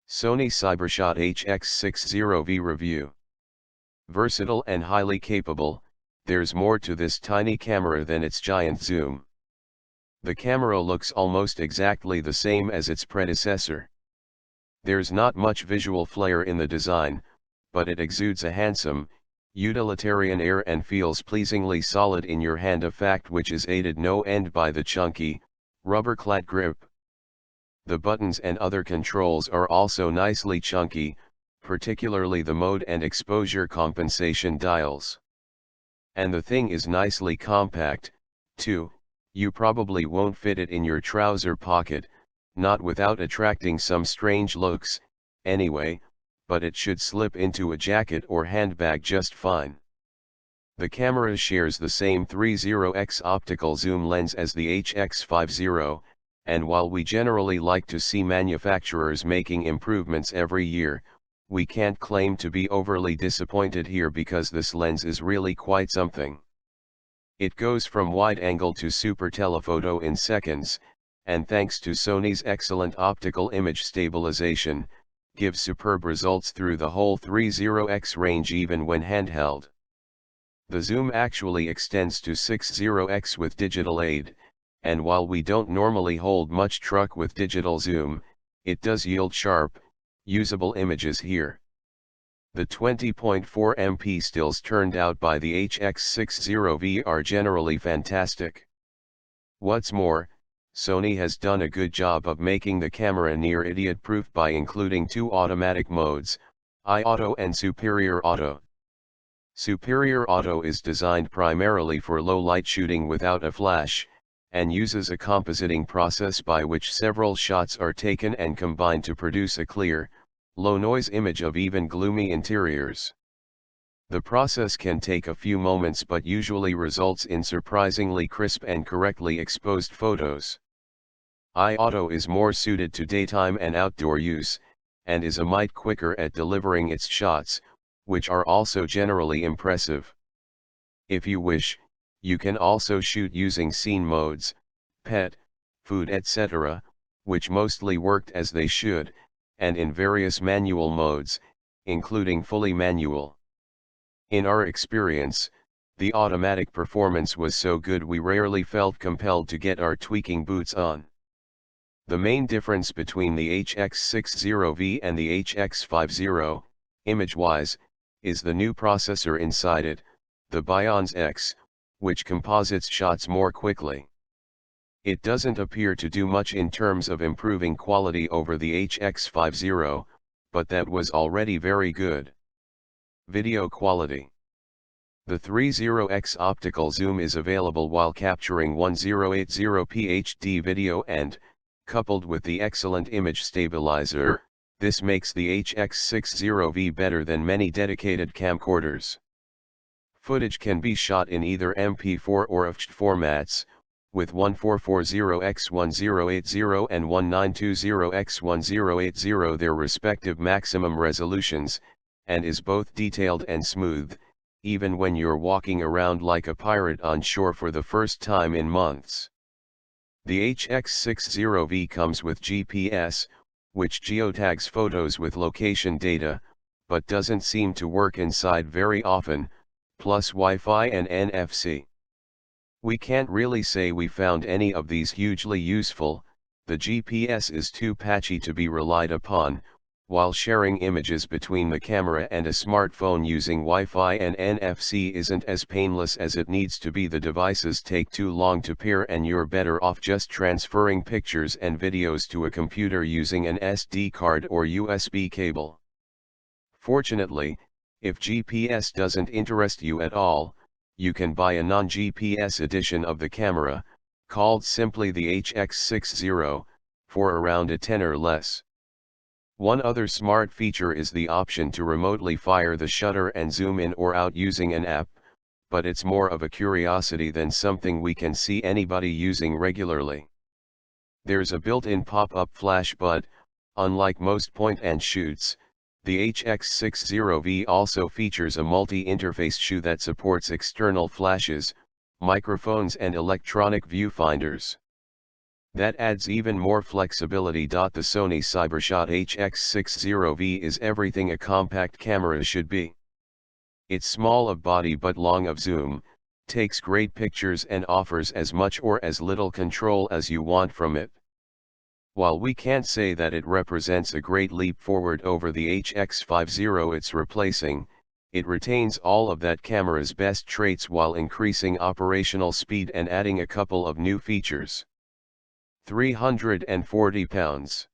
Sony Cyber-shot HX60V review. Versatile and highly capable, there's more to this tiny camera than its giant zoom. The camera looks almost exactly the same as its predecessor. There's not much visual flair in the design, but it exudes a handsome, utilitarian air and feels pleasingly solid in your hand, a fact which is aided no end by the chunky, rubber-clad grip. The buttons and other controls are also nicely chunky, particularly the mode and exposure compensation dials. And the thing is nicely compact, too. You probably won't fit it in your trouser pocket, not without attracting some strange looks, anyway, but it should slip into a jacket or handbag just fine. The camera shares the same 30x optical zoom lens as the HX60, and while we generally like to see manufacturers making improvements every year, we can't claim to be overly disappointed here because this lens is really quite something. It goes from wide angle to super telephoto in seconds, and thanks to Sony's excellent optical image stabilization, gives superb results through the whole 30x range even when handheld. The zoom actually extends to 60x with digital aid, and while we don't normally hold much truck with digital zoom, it does yield sharp, usable images here. The 20.4 MP stills turned out by the HX60V are generally fantastic. What's more, Sony has done a good job of making the camera near idiot-proof by including two automatic modes, Auto and Superior Auto. Superior Auto is designed primarily for low-light shooting without a flash, and uses a compositing process by which several shots are taken and combined to produce a clear, low-noise image of even gloomy interiors. The process can take a few moments but usually results in surprisingly crisp and correctly exposed photos. Auto is more suited to daytime and outdoor use, and is a mite quicker at delivering its shots, which are also generally impressive. If you wish, you can also shoot using scene modes, pet, food, etc., which mostly worked as they should, and in various manual modes, including fully manual. In our experience, the automatic performance was so good we rarely felt compelled to get our tweaking boots on. The main difference between the HX60V and the HX50, image-wise, is the new processor inside it, the Bionz X, which composites shots more quickly. It doesn't appear to do much in terms of improving quality over the HX50, but that was already very good. Video quality. The 30x optical zoom is available while capturing 1080p HD video and, coupled with the excellent image stabilizer, this makes the HX60V better than many dedicated camcorders. Footage can be shot in either MP4 or AVG formats, with 1440x1080 and 1920x1080 their respective maximum resolutions, and is both detailed and smooth, even when you're walking around like a pirate on shore for the first time in months. The HX60V comes with GPS, which geotags photos with location data, but doesn't seem to work inside very often, plus Wi-Fi and NFC. We can't really say we found any of these hugely useful. The GPS is too patchy to be relied upon, while sharing images between the camera and a smartphone using Wi-Fi and NFC isn't as painless as it needs to be. The devices take too long to pair and you're better off just transferring pictures and videos to a computer using an SD card or USB cable. Fortunately, if GPS doesn't interest you at all, you can buy a non-GPS edition of the camera, called simply the HX60, for around a $10 or less. One other smart feature is the option to remotely fire the shutter and zoom in or out using an app, but it's more of a curiosity than something we can see anybody using regularly. There's a built-in pop-up flash, but, unlike most point-and-shoots, the HX60V also features a multi-interface shoe that supports external flashes, microphones and electronic viewfinders. That adds even more flexibility. The Sony Cyber-shot HX60V is everything a compact camera should be. It's small of body but long of zoom, takes great pictures and offers as much or as little control as you want from it. While we can't say that it represents a great leap forward over the HX50 it's replacing, it retains all of that camera's best traits while increasing operational speed and adding a couple of new features. £340.